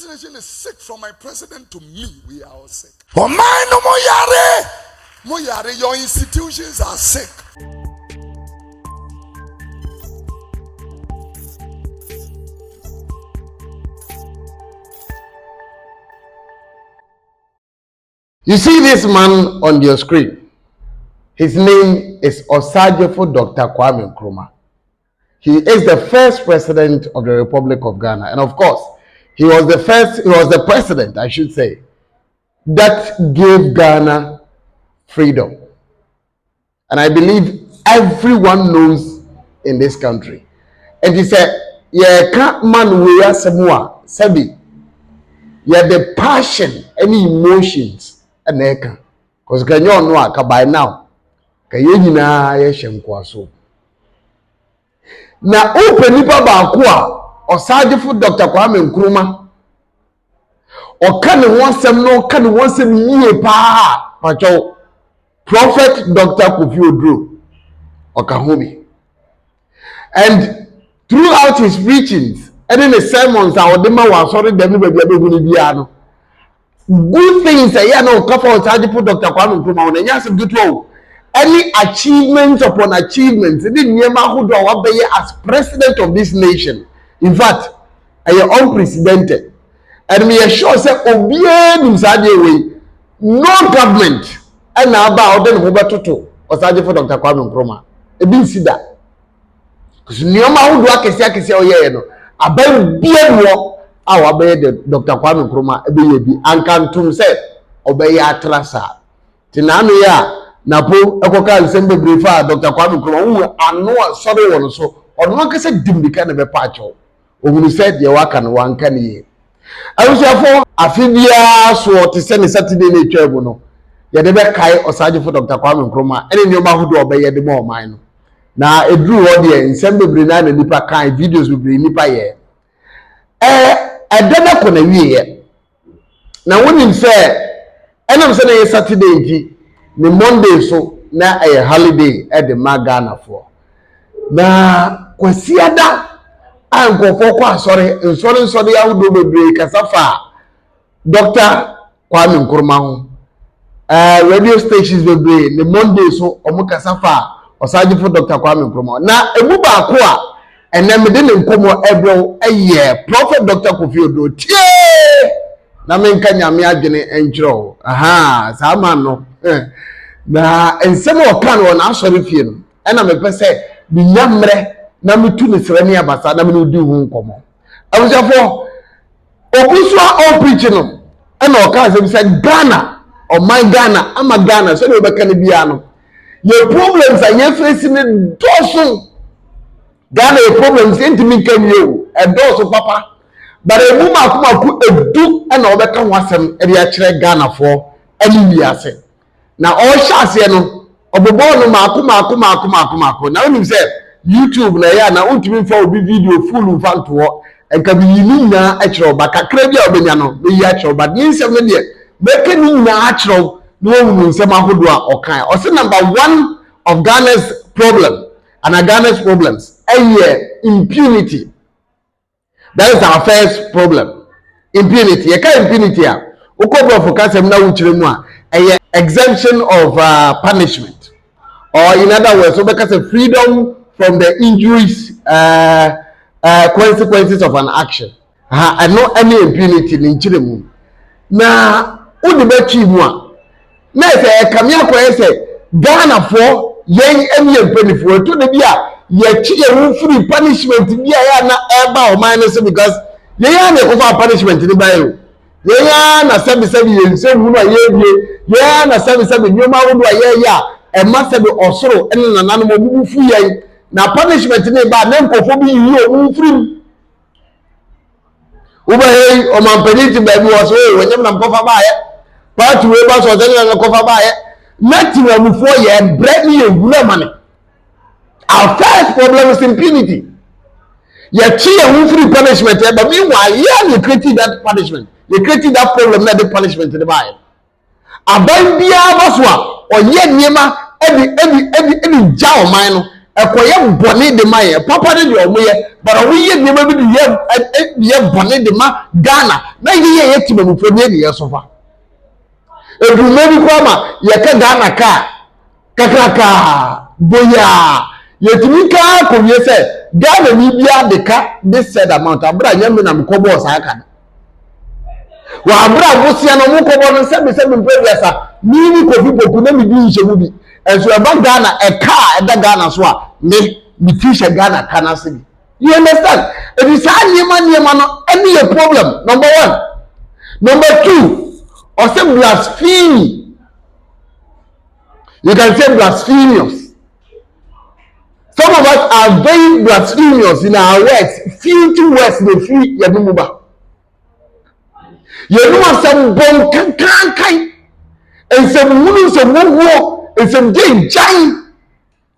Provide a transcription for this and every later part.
nation is sick from my president to me. We are all sick. Oh my no moyare, your institutions are sick. You see this man on your screen. His name is Osajefo Dr. Kwame Nkrumah. He is the first president of the Republic of Ghana. And of course, he was the president, I should say, that gave Ghana freedom. And I believe everyone knows in this country. And he said, yeah, can't man wear semua, sabi. Yeah, the passion, any emotions. Because can you know by now? Can you na yeshenkwaso? Na open nipa baakwa Osajefo Dr. Kwame Nkrumah. Oka ne wonsem no oka ne wonsem yie pa pacho Prophet Dr. Kofi Oduro oka hobi. And throughout his preachings and in the sermons I odema wa sorry dem baby abeguni bia no. Good things yeah no cover Osajefo Dr. Kwame Nkrumah on anyasem gitu. Any achievements upon achievements the nyema hodo wabeye as president of this nation. In fact, I am unprecedented. And we are sure say obiye nimsade way no government and na ba odem ho betoto Osajefo Dr. Kwame Nkrumah. E bi sida. Cuz nyema hodo akese oyeye no aban bia wo a wabeye de Dr. Kwame Nkrumah ebeye bi ankantum say obeye atrasa tinanu ya napo ekoka nsembe brifa Dr. Kwame Nkrumah wu ano sorry won so ono kase dimbika na be pacho ohunu said ye waka no wanka ne ye awusiafo afibia so te se ne Saturday na etwabu no ye de be kai Osajefo Dr. Kwame Nkrumah ene nyoma hodo obeye de mo man no na edru wo de nsembe bri na nipa kai videos bri nipa ye edena ko na wiye na wonim se enam se na ye Saturday nti ni Monday so na a holiday at the Ghana for na kwasiada ankofo kwa sorry awudo bebre kasafa Dr. Kwame Nkrumah ho radio stations bebre ni Monday so omo kasafa Osajefo Dr. Kwame Nkrumah na ebu ba ko a enem de ne nkomo ebro Prophet Dr. Kofi Oduro tie na menka nyame adwene enkyro sama no na ensem okan won asori fie no na mepɛ sɛ binyamre na metu ne srani abasa na me di hu nkomo abusafo obusua all preaching no na okan sɛ Ghana my Ghana ama Ghana so ne obɛka ne bia no your problems are your facing ne doso Ghana your problems intimi kan you e doso papa but e mu makomaku edu na obɛka ho asɛm e dia kyerɛ Ghana for ani wiase na all shase no obobo no maako na onim say YouTube na ya na untimi fa obi video full fanto ho enka bi yini na a kyerɛ ba kakra bi a obenya no be ya kyerɛ ba ni nsɛm no de be ni na a kyerɛ no wonu nsɛm ahodo a okan o say number 1 of Ghana's problem and Ghana's problems impunity. That is our first problem. Impunity. You can't impunity. Ukobro fokasem na wuchire mu a exemption of punishment, or in other words, so freedom from the injuries, consequences of an action. And not any impunity in Chile. Now, who the bechi mu? Na say come here say Ghana for yen any penny to the bia ye chi free punishment bia ya na eba o minus because ye ya na ko punishment ni ba yo. Ye ya na sabi ye nsem hu na ye bie ye na sabi nyoma wodo ye ya e ma sabi osoro ene na nanu mo bufu ye na punishment ni ba na nkofo bi yi o free uba hey o man penalty ba bi wo so we nyam na nkofa ba ye party we ba so tell na nkofa ba ye nothing we before ye bread ni e wura mane. Our first problem is impunity. You cheer free punishment, but meanwhile, you created that punishment. You created that problem, not the punishment in the Bible. Abambia Baswa, or yet Yema, every jaw mine, Ekoye boni de maye papa de omoye but we ye nima bi ye boni de ma Ghana na ye ye timamu fo ne ye sofa edume bi kwa ma ye ka Ghana ka kakaka boya yetimi ka ko ye se Ghana ni bia de ka this said amount abra nyame na mkobo sa aka wa abra bosia no mkobo no se me previous ni Kofi Poku na mi di nhemu bi enso eba Ghana eda Ghana so a me t-shirt Ghana kana se bi you understand it is niema no any a problem number 1 number 2 or say blasphemy you can say blasphemous. Some of us are very blasphemous in our words filthy words they feel yadumuba yaduma some bon kan and some munu some wo and some day giant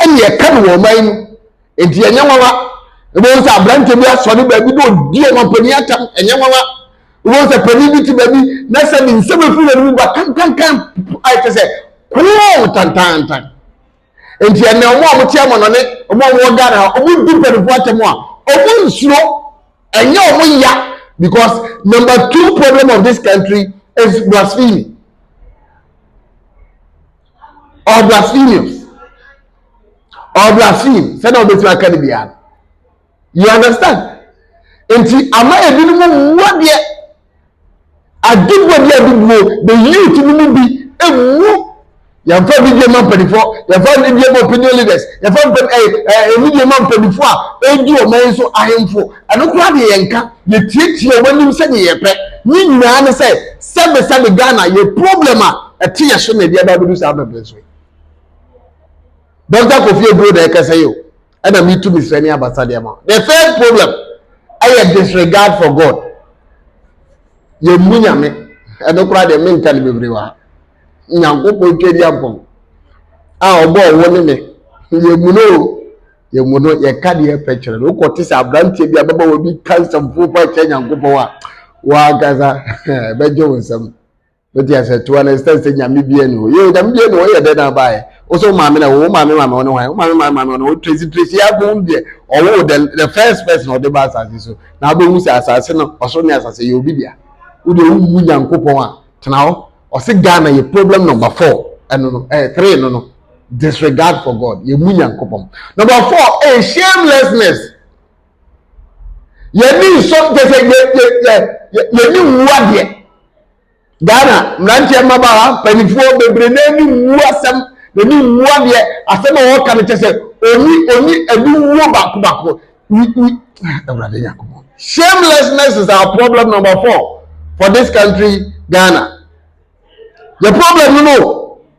and ye kan wo man enti enyawawa ebo nsa brante bi asori ba bi do die mo pani atam enyawawa ebo nsa pani bi ti ba bi na se ni nsem afi na mu ba kan I te say ko tan enti ene omo amotia mo no ne omo wo Ghana omo di perifo atemo a omo nsuro enye omo ya because number 2 problem of this country is blasphemy or blasphemous or blaspheme say no be to academia you understand enti ama ebinu mu wode adigbo dia adigbo the youth mu bi emu yamfa video man pedifo yamfa video man opinion leaders yamfa video man pedifo a eji o man so ahemfo anokura de yenka ye tietie wanim se ne yepe ni nyina ne se sebe Ghana ye problem a etie so na dia ba bedu sa be so Dr. Kofi Oduro de ka say yo and me too Miss Reni Abasade ma the third problem I disregard for God ye munyame anokura de mental bebrewa nyangopo twedi ampom a obo wo ne me ye muno ye ka de pecture no ko tisa abrantie bi ababa wo bi cancer fupa che nyangopo wa gaza bejo wonsam but ya say to understand say nyame bi ani o ye nyame bi ani o ye de na bae o so maame na wo maame no wan maame no tracy ya bom de o wo the first person o de ba asase so na bo hu say asase no o so ne asase ye obi dia wo de wu nyankopon a tena ho or say Ghana your problem number 4 and 3 no disregard for God ye munyankopom number 4 shamelessness ye ni so te say ye ni wuade Ghana mrantie maba panifo bebre na ni wuasem na ni wuade asem o kan te say oni adu wu bako shamelessness is our problem number 4 for this country Ghana. The problem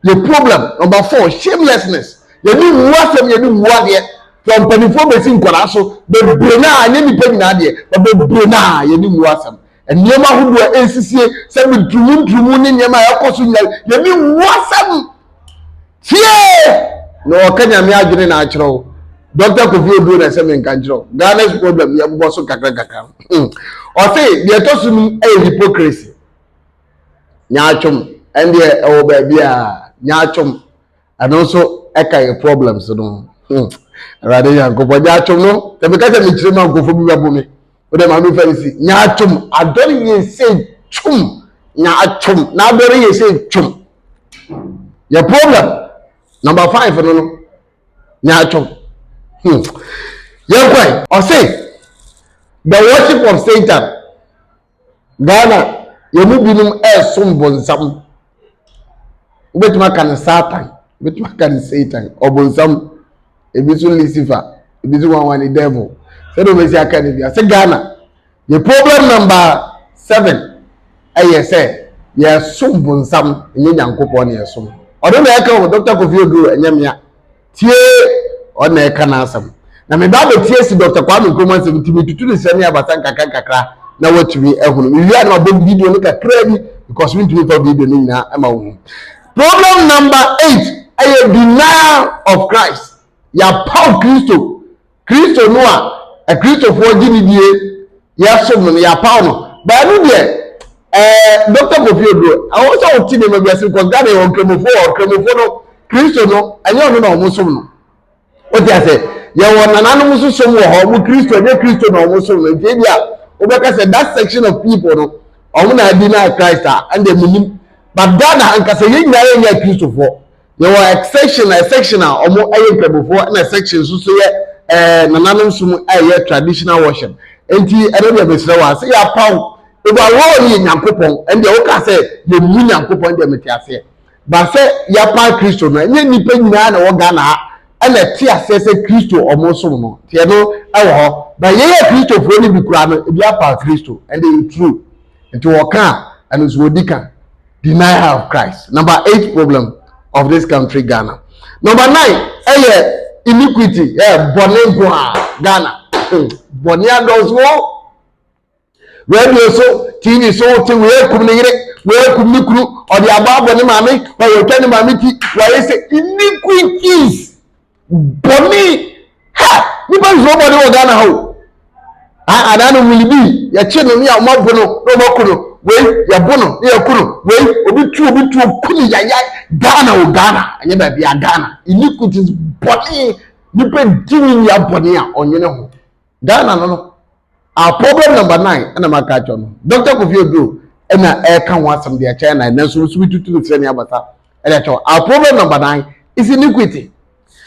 the problem number 4 shamelessness you need wasem you need wade from penifo besi nkwara so be brena anye ni pe nyina de but be brena you need wasem and niema hudu ensisie se be drumu ni niema yakoso nya you need wasem tie no kanya me adwene na akiro Dr. Kofi Oduro na se me nka kiro Ghana's problem ya bo so kakra o say the etosu hypocrisy nyaachom and the oh baby nyachom and also eka problems no rather yan go nyachom no te be ka se me chire man go fo bi babo me o de ma no fancy nyachom adori ye say chum nyachom na adori ye say chum your problem number 5 no nyachom yeah I say the worship of Satan Ghana yemu binum som bonsam ubetuma kan Satan ubetuma kan Satan obonsam ebisu Lucifer ebisu one devil say do mesi akane bia say Ghana the problem number 7 aye say ye som bonsam enye nyankopon ne som odo na eka Dr. Kofi Oduro enyamia tie ona eka na asam na me ba be tie si Dr. Kwame Nkrumah se bitimi tutu ne sani abatan kakra na watumi ehunu we are na bob video no kakra bi because we ntumi for video ni na ama wo problem number 8 a denial of Christ ya Paul Christo no a Christo for gidie ya so no ya Paul no ba no de Dr. Kofi Oduro I also want to name because God e on kremofo no Christo no enye ono na omo so no What I say? You want an animal so more Christian, no almost so. Obeka said that section of people, no, I deny Christ and they mean, but Ghana and Kasaya Christopher. There were a section almost before and a section so nananum sum traditional worship. Enti eno de besra wa say ya paw e ba wo ni Nyankopon and de wo ka say ye mu Nyankopon de metiase. Ba say ya pa Kristo no nye nipa nyina na wo Ghana ha na ti ase say Kristo omosom no. Tie no e wo ho. Ba ye Kristo fo ni bi kura no e bi apa Kristo and they true. Enti wo kan and so dika denial of Christ. Number 8 problem of this country, Ghana. Number 9, iniquity. Ghana. Bonia does war. Radio so, TV so, we kumikru, or the above mami, or your turn mamiti, where is iniquities. Boni, ha, you must nobody will Ghana ho. I don't will be, your children, your mobono, no mokuno. We ya bono ya kuno we obi tu kuni ya Ghana anya ba bia Ghana iniquities body nipa dini ya body a onyene ho Ghana no our problem number 9 na maka cho no Dr. Kofi Oduro na e kan ho asem de China na so tutu tire ne abata e cho our problem number 9 is iniquity.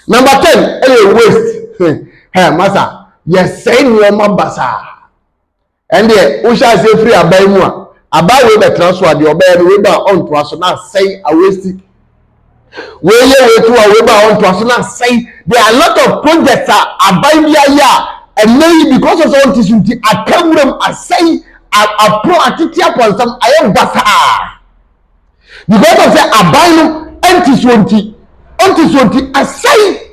Number 10 waste hey masa yes say no mabasa and there we shall say free abai mu a about we be transfer the obey we ba on to us now say a waste we to a we ba on to us now say there are a lot of projects are by ya and maybe because of all this I come them I say a pro attitude upon some I am basa because of say abino anti 20 I say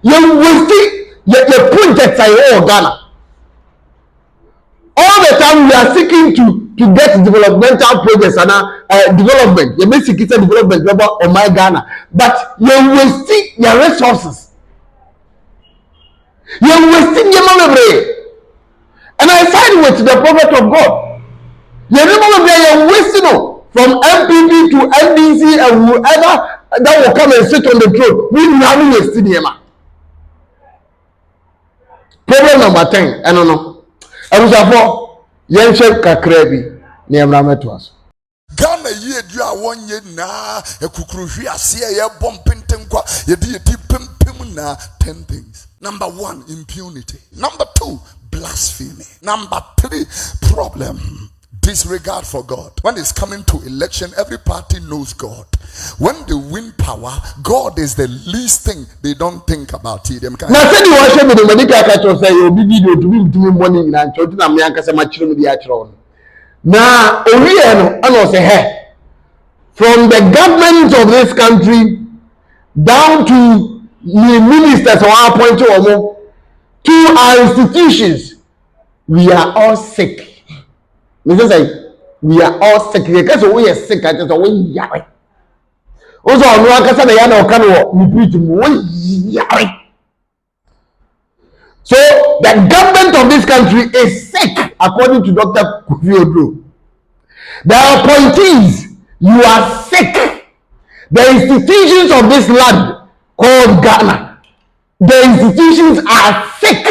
you waste your projects are all Ghana. All the time we are seeking to get developmental projects and development. You may seek development on my Ghana, but you're wasting your resources. You're wasting your money. And I side with the prophet of God. You're wasting from MPP to NDC and whoever that will come and sit on the throne. We have wasted him. Problem number 10. I don't know. Abusafo yenche kakra bi na emra metwas Ghana ye dua wonye na ekukuruhwi ase ye bompenten kwa ye di pimpim na 10 things. Number 1, impunity. Number 2, blasphemy. Number 3, problem, disregard for God. When it's coming to election, every party knows God. When they win power, God is the least thing they don't think about it. Na say the worship with the medical catcher say you be video to be money na church na me anka say ma chiro me dia chiro. Na owie no ana say hey, from the government of this country down to the ministers or appointed to our institutions, we are all sick. Me say we are all sick. Because we are sick, I just we yare. Also, no akasa na ya na okano we preach we yare. So the government of this country is sick, according to Dr. Kofi Oduro. The appointees, you are sick. The institutions of this land called Ghana, the institutions are sick.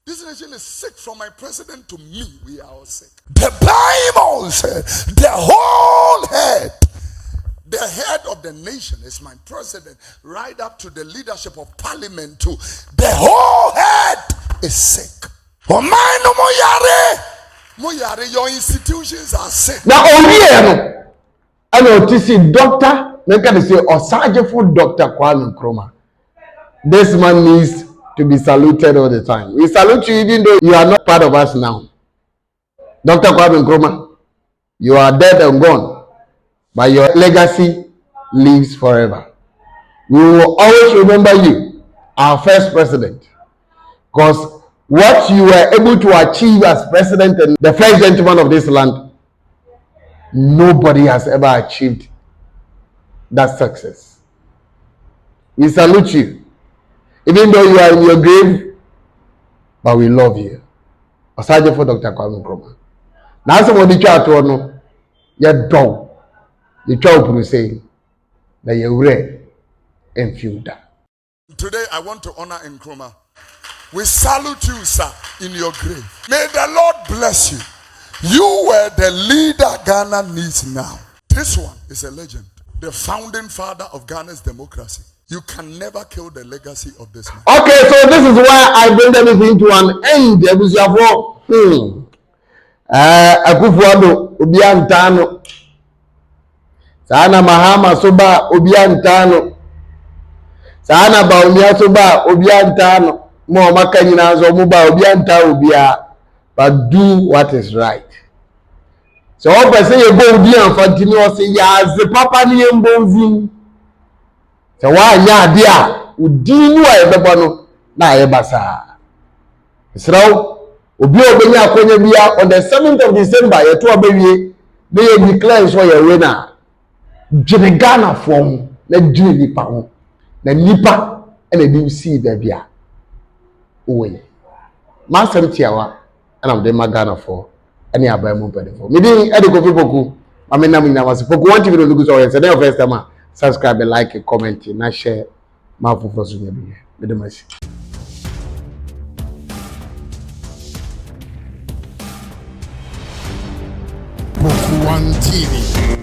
This nation is sick. From my president to me, we are all sick. The Bible says the whole head, the head of the nation is my president, right up to the leadership of parliament too. The whole head is sick. Oh my no moyare, your institutions are sick. Now I know to see doctor, make I say Osajefo Dr. Kwame Nkrumah. This man needs to be saluted all the time. We salute you even though you are not part of us now. Dr. Kwame Nkrumah, you are dead and gone, but your legacy lives forever. We will always remember you, our first president, because what you were able to achieve as president and the first gentleman of this land, nobody has ever achieved that success. We salute you, even though you are in your grave, but we love you. Aside for Dr. Kwame Nkrumah. na asɛm ɔde twa ato no yɛ dɔw yɛ twa opuru sei na yɛ wurɛ emfiw da. Today I want to honor Nkrumah. We salute you, sir, in your grave. May the Lord bless you. You were the leader Ghana needs now. This one is a legend. The founding father of Ghana's democracy. You can never kill the legacy of this man. Okay, so this is why I bring everything to an end. Akufo Addo obi antano. Sana Mahama soba obi antano. Sana Baumia soba obi antano. Mo maka nyina zo mo ba obi anta obia. But do what is right. So what person you go obi anfanti no say ya ze papa ni embonzin. So wa nya ade a udinu a yebebo no na yebasa. Israel obi obenya akonya bia on the 7th of December yeto abawie na ye declare so ye winner. Gye Ghana for na gye nipa ho. Na nipa na di see da bia. Owe. Masem tiawa and I'm the Ghana for any abai mu pede for. Me din e de Kofi Poku. Mame na munyina wase Poku want to look so say na first time subscribe, like, comment, na share ma fufu so nya bi. Me de masi. Poku One TV.